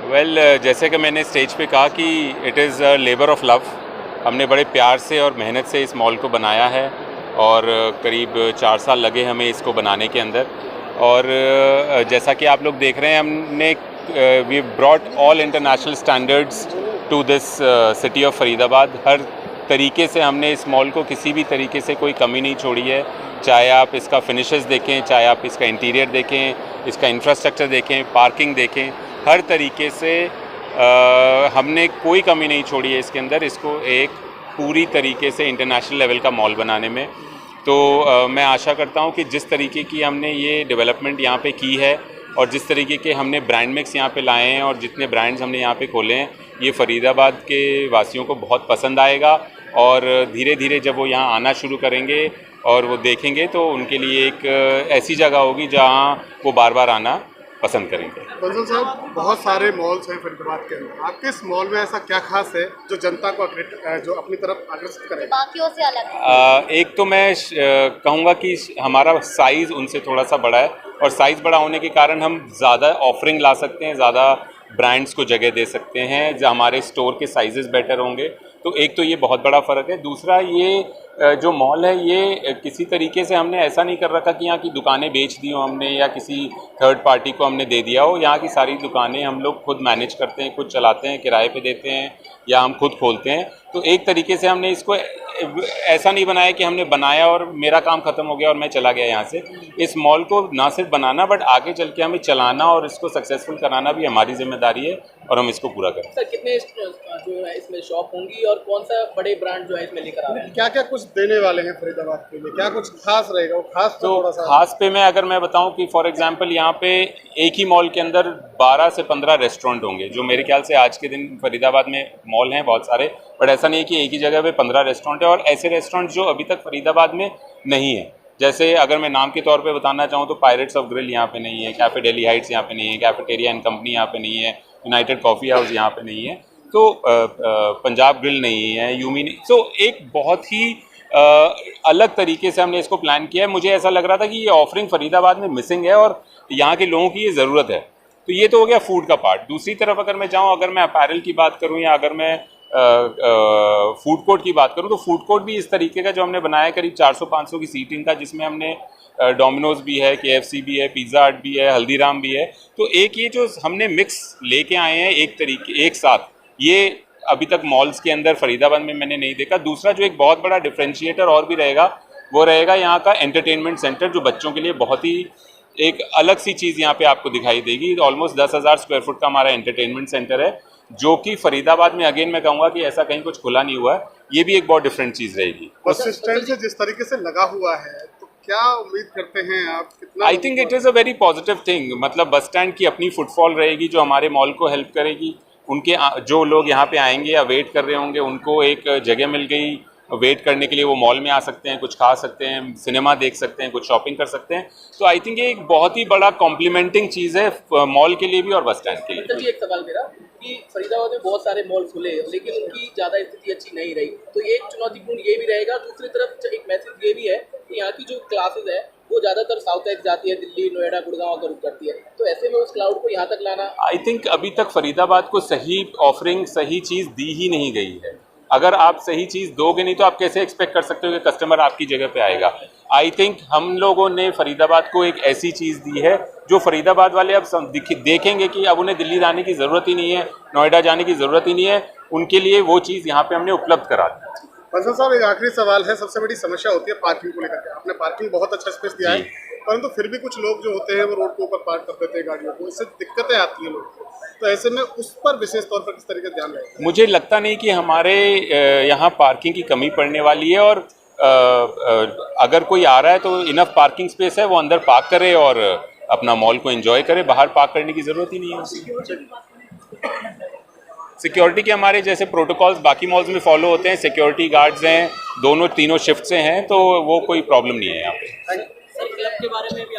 जैसे कि मैंने स्टेज पे कहा कि it is a labour of love. हमने बड़े प्यार से और मेहनत से इस मॉल को बनाया है और करीब 4 साल लगे हमें इसको बनाने के अंदर। और जैसा कि आप लोग देख रहे हैं, हमने we brought all international standards to this city of Faridabad. हर तरीके से हमने इस मॉल को किसी भी तरीके से कोई कमी नहीं छोड़ी है। चाहे आप इसका फिनिशेस देखें, चाहे आप इसका इंटीरियर देखें, इसका इंफ्रास्ट्रक्चर देखें, पार्किंग देखें, हर तरीके से हमने कोई कमी नहीं छोड़ी है इसके अंदर, इसको एक पूरी तरीके से इंटरनेशनल लेवल का मॉल बनाने में। तो मैं आशा करता हूं कि जिस तरीके की हमने ये डेवलपमेंट यहाँ पे की है और जिस तरीके के हमने ब्रांड मिक्स यहाँ पे लाए हैं और जितने ब्रांड्स हमने यहाँ पे खोले हैं, ये फरीदाबाद के वासियों को बहुत पसंद आएगा। और धीरे धीरे जब वो यहाँ आना शुरू करेंगे और वो देखेंगे तो उनके लिए एक ऐसी जगह होगी जहाँ वो बार बार आना पसंद करेंगे। बंसल साहब, बहुत सारे मॉल्स हैं फरीदाबाद के अंदर, आपके इस मॉल में ऐसा क्या खास है जो जनता को जो अपनी तरफ आकर्षित करे, बाकियों से अलग? एक तो मैं कहूँगा कि हमारा साइज़ उनसे थोड़ा सा बड़ा है और साइज़ बड़ा होने के कारण हम ज़्यादा ऑफरिंग ला सकते हैं, ज़्यादा ब्रांड्स को जगह दे सकते हैं, जो हमारे स्टोर के साइजेस बेटर होंगे। तो एक तो ये बहुत बड़ा फ़र्क है। दूसरा, ये जो मॉल है ये किसी तरीके से हमने ऐसा नहीं कर रखा कि यहाँ की दुकानें बेच दी हो हमने या किसी थर्ड पार्टी को हमने दे दिया हो। यहाँ की सारी दुकानें हम लोग खुद मैनेज करते हैं, खुद चलाते हैं, किराए पे देते हैं या हम खुद खोलते हैं। तो एक तरीके से हमने इसको ऐसा नहीं बनाया कि हमने बनाया और मेरा काम ख़त्म हो गया और मैं चला गया यहाँ से। इस मॉल को ना सिर्फ बनाना बट आगे चल के हमें चलाना और इसको सक्सेसफुल कराना भी हमारी जिम्मेदारी है और हम इसको पूरा करें। सर, कितने जो है इसमें शॉप होंगी और कौन सा बड़े ब्रांड जो है इसमें लेकर आ रहे हैं? क्या क्या कुछ देने वाले हैं फरीदाबाद के लिए, क्या कुछ खास रहेगा? वो खास तो थोड़ा सा खास पे अगर मैं बताऊं कि फॉर एग्जांपल यहाँ पे एक ही मॉल के अंदर 12 से 15 रेस्टोरेंट होंगे, जो मेरे ख्याल से आज के दिन फरीदाबाद में मॉल हैं बहुत सारे, बट ऐसा नहीं है कि एक ही जगह पे 15 रेस्टोरेंट है। और ऐसे रेस्टोरेंट जो अभी तक फरीदाबाद में नहीं है, जैसे अगर मैं नाम के तौर पे बताना चाहूँ तो पायरेट्स ऑफ ग्रिल यहाँ पे नहीं है, कैफे डेली हाइट्स यहाँ पे नहीं है, कैफेटेरिया एंड कंपनी यहाँ पे नहीं है, यूनाइटेड कॉफ़ी हाउस यहाँ पे नहीं है, तो पंजाब ग्रिल नहीं है, यूमी नहीं। तो एक बहुत ही अलग तरीके से हमने इसको प्लान किया है। मुझे ऐसा लग रहा था कि ये ऑफरिंग फरीदाबाद में मिसिंग है और यहाँ के लोगों की ये ज़रूरत है। तो ये तो हो गया फूड का पार्ट। दूसरी तरफ अगर मैं जाऊँ, अगर मैं अपैरल की बात करूँ या अगर मैं फूड कोर्ट की बात करूँ, तो फूड कोर्ट भी इस तरीके का जो हमने बनाया है, करीब 400-500 की सीटिंग का, जिसमें हमने डोमिनोज भी है, KFC भी है, पिज़्ज़ा हट भी है, हल्दीराम भी है। तो एक ये जो हमने मिक्स लेके आए हैं एक साथ, ये अभी तक मॉल्स के अंदर फरीदाबाद में मैंने नहीं देखा। दूसरा जो एक बहुत बड़ा डिफरेंशिएटर और भी रहेगा, वो रहेगा यहाँ का एंटरटेनमेंट सेंटर, जो बच्चों के लिए बहुत ही एक अलग सी चीज़ यहाँ पे आपको दिखाई देगी। ऑलमोस्ट 10,000 स्क्वायर फुट का हमारा एंटरटेनमेंट सेंटर है, जो कि फरीदाबाद में अगेन मैं कहूँगा कि ऐसा कहीं कुछ खुला नहीं हुआ है। ये भी एक बहुत डिफरेंट चीज़ रहेगी। बस स्टैंड से जिस तरीके से लगा हुआ है, तो क्या उम्मीद करते हैं आप? कितना I think it is a very positive thing. मतलब बस स्टैंड की अपनी फुटफॉल रहेगी जो हमारे मॉल को हेल्प करेगी। उनके जो लोग यहाँ पे आएंगे या वेट कर रहे होंगे, उनको एक जगह मिल गई वेट करने के लिए, वो मॉल में आ सकते हैं, कुछ खा सकते हैं, सिनेमा देख सकते हैं, कुछ शॉपिंग कर सकते हैं। तो आई थिंक ये एक बहुत ही बड़ा कॉम्प्लीमेंटिंग चीज़ है मॉल के लिए भी और बस स्टैंड के लिए। चलिए, एक सवाल मेरा कि फरीदाबाद में बहुत सारे मॉल खुले लेकिन उनकी ज़्यादा स्थिति अच्छी नहीं रही, तो एक चुनौतीपूर्ण ये भी रहेगा। दूसरी तरफ एक मैसेज ये भी है कि यहाँ की जो क्लासेज है वो ज़्यादातर साउथ साइड जाती है, दिल्ली, नोएडा, गुड़गांव का रुख करती है। तो ऐसे में उस क्लाउड को यहाँ तक लाना, आई थिंक अभी तक फरीदाबाद को सही ऑफरिंग, सही चीज़ दी ही नहीं गई है। अगर आप सही चीज़ दोगे नहीं तो आप कैसे एक्सपेक्ट कर सकते हो कि कस्टमर आपकी जगह पे आएगा। आई थिंक हम लोगों ने फरीदाबाद को एक ऐसी चीज़ दी है जो फरीदाबाद वाले अब देखेंगे कि अब उन्हें दिल्ली जाने की ज़रूरत ही नहीं है, नोएडा जाने की ज़रूरत ही नहीं है। उनके लिए वो चीज़ यहाँ पे हमने उपलब्ध करा दी। बंसल साहब, एक आखिरी सवाल है। सबसे बड़ी समस्या होती है पार्किंग को लेकर के। आपने पार्किंग बहुत अच्छा स्पेस दिया है, परंतु फिर भी कुछ लोग जो होते हैं वो रोड के ऊपर पार्क कर देते हैं गाड़ियों को, इससे दिक्कतें आती हैं लोगों को। तो ऐसे में उस पर विशेष तौर पर किस तरीके से ध्यान रहेगा? मुझे लगता नहीं कि हमारे यहाँ पार्किंग की कमी पड़ने वाली है। और अगर कोई आ रहा है तो इनफ पार्किंग स्पेस है, वो अंदर पार्क करे और अपना मॉल को एंजॉय करे, बाहर पार्क करने की ज़रूरत ही नहीं है। सिक्योरिटी के हमारे जैसे प्रोटोकॉल्स बाकी मॉल्स में फॉलो होते हैं, सिक्योरिटी गार्ड्स हैं, तीनों शिफ्ट से हैं, तो वो कोई प्रॉब्लम नहीं है यहाँ पे। सर, क्लब के बारे में भी